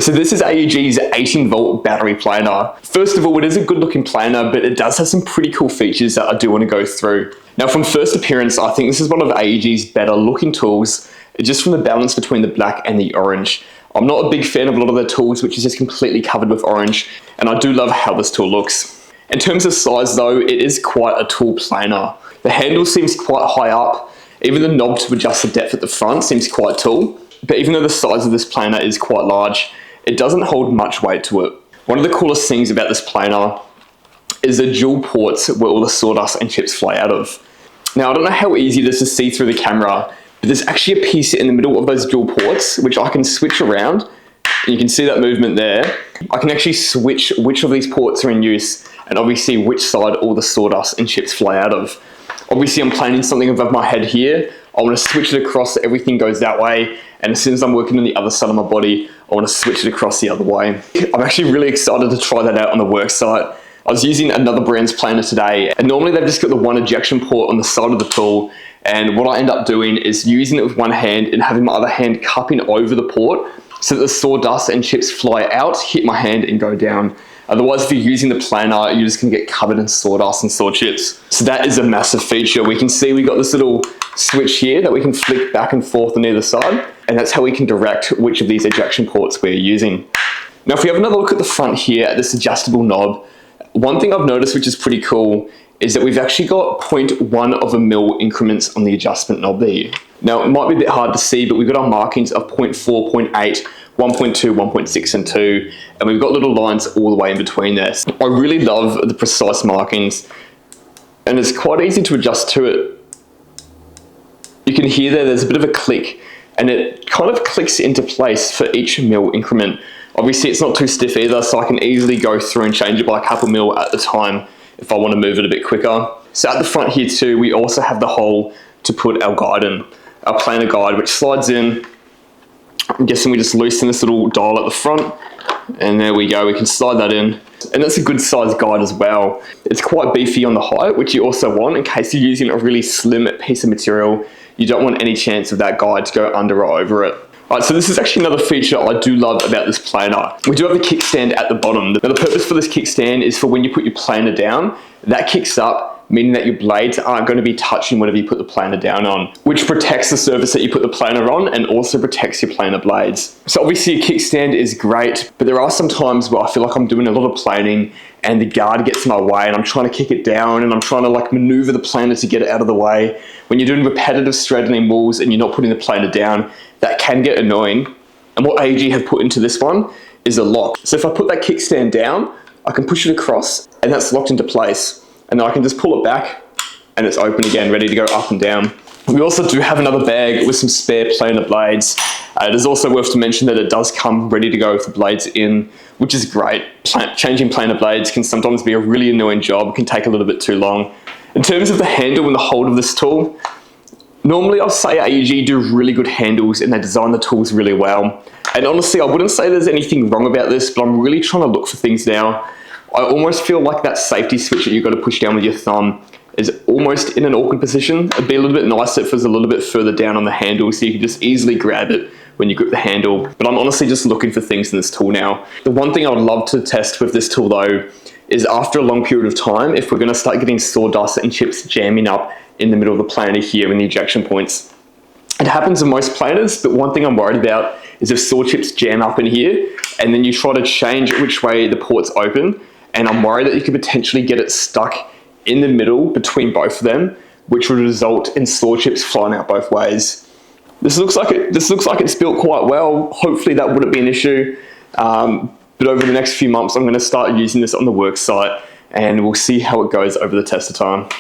So this is AEG's 18-volt battery planer. First of all, it is a good looking planer, but it does have some pretty cool features that I do want to go through. Now from first appearance, I think this is one of AEG's better looking tools, just from the balance between the black and the orange. I'm not a big fan of a lot of their tools, which is just completely covered with orange, and I do love how this tool looks. In terms of size though, it is quite a tall planer. The handle seems quite high up. Even the knob to adjust the depth at the front seems quite tall. But even though the size of this planer is quite large, it doesn't hold much weight to it. One of the coolest things about this planer is the dual ports where all the sawdust and chips fly out of. Now, I don't know how easy this is to see through the camera, but there's actually a piece in the middle of those dual ports, which I can switch around. And you can see that movement there. I can actually switch which of these ports are in use, and obviously which side all the sawdust and chips fly out of. Obviously, I'm planing something above my head here. I want to switch it across so everything goes that way. And as soon as I'm working on the other side of my body, I want to switch it across the other way. I'm actually really excited to try that out on the work site. I was using another brand's planer today, and normally they've just got the one ejection port on the side of the tool. And what I end up doing is using it with one hand and having my other hand cupping over the port so that the sawdust and chips fly out, hit my hand and go down. Otherwise, if you're using the planer, you're just gonna get covered in sawdust and saw chips. So that is a massive feature. We can see we got this little switch here that we can flick back and forth on either side, and that's how we can direct which of these ejection ports we're using. Now, if we have another look at the front here at this adjustable knob, one thing I've noticed which is pretty cool is that we've actually got 0.1 of a mil increments on the adjustment knob there. Now, it might be a bit hard to see, but we've got our markings of 0.4, 0.8, 1.2, 1.6 and 2, and we've got little lines all the way in between there. I really love the precise markings, and it's quite easy to adjust to it. You can hear there's a bit of a click, and it kind of clicks into place for each mil increment. Obviously, it's not too stiff either, so I can easily go through and change it by a couple mil at the time if I want to move it a bit quicker. So at the front here too, we also have the hole to put our guide in, our planer guide, which slides in. I'm guessing we just loosen this little dial at the front, and there we go, we can slide that in. And that's a good size guide as well. It's quite beefy on the height, which you also want in case you're using a really slim piece of material. You don't want any chance of that guide to go under or over it. Alright, so this is actually another feature I do love about this planer. We do have a kickstand at the bottom. Now the purpose for this kickstand is for when you put your planer down, that kicks up, meaning that your blades aren't going to be touching whatever you put the planer down on, which protects the surface that you put the planer on and also protects your planer blades. So obviously a kickstand is great, but there are some times where I feel like I'm doing a lot of planing and the guard gets in my way and I'm trying to kick it down and I'm trying to like maneuver the planer to get it out of the way. When you're doing repetitive straightening walls and you're not putting the planer down, that can get annoying. And what AEG have put into this one is a lock. So if I put that kickstand down, I can push it across and that's locked into place. And then I can just pull it back and it's open again, ready to go up and down. We also do have another bag with some spare planer blades. It is also worth to mention that it does come ready to go with the blades in, which is great. Changing planer blades can sometimes be a really annoying job, can take a little bit too long. In terms of the handle and the hold of this tool, normally I'll say AEG do really good handles and they design the tools really well. And honestly, I wouldn't say there's anything wrong about this, but I'm really trying to look for things now. I almost feel like that safety switch that you've got to push down with your thumb is almost in an awkward position. It'd be a little bit nicer if it was a little bit further down on the handle so you can just easily grab it when you grip the handle. But I'm honestly just looking for things in this tool now. The one thing I would love to test with this tool though is after a long period of time, if we're going to start getting sawdust and chips jamming up in the middle of the planer here in the ejection points. It happens in most planers, but one thing I'm worried about is if saw chips jam up in here and then you try to change which way the port's open, and I'm worried that you could potentially get it stuck in the middle between both of them, which would result in saw chips flying out both ways. This looks like it's built quite well. Hopefully that wouldn't be an issue. But over the next few months, I'm going to start using this on the work site and we'll see how it goes over the test of time.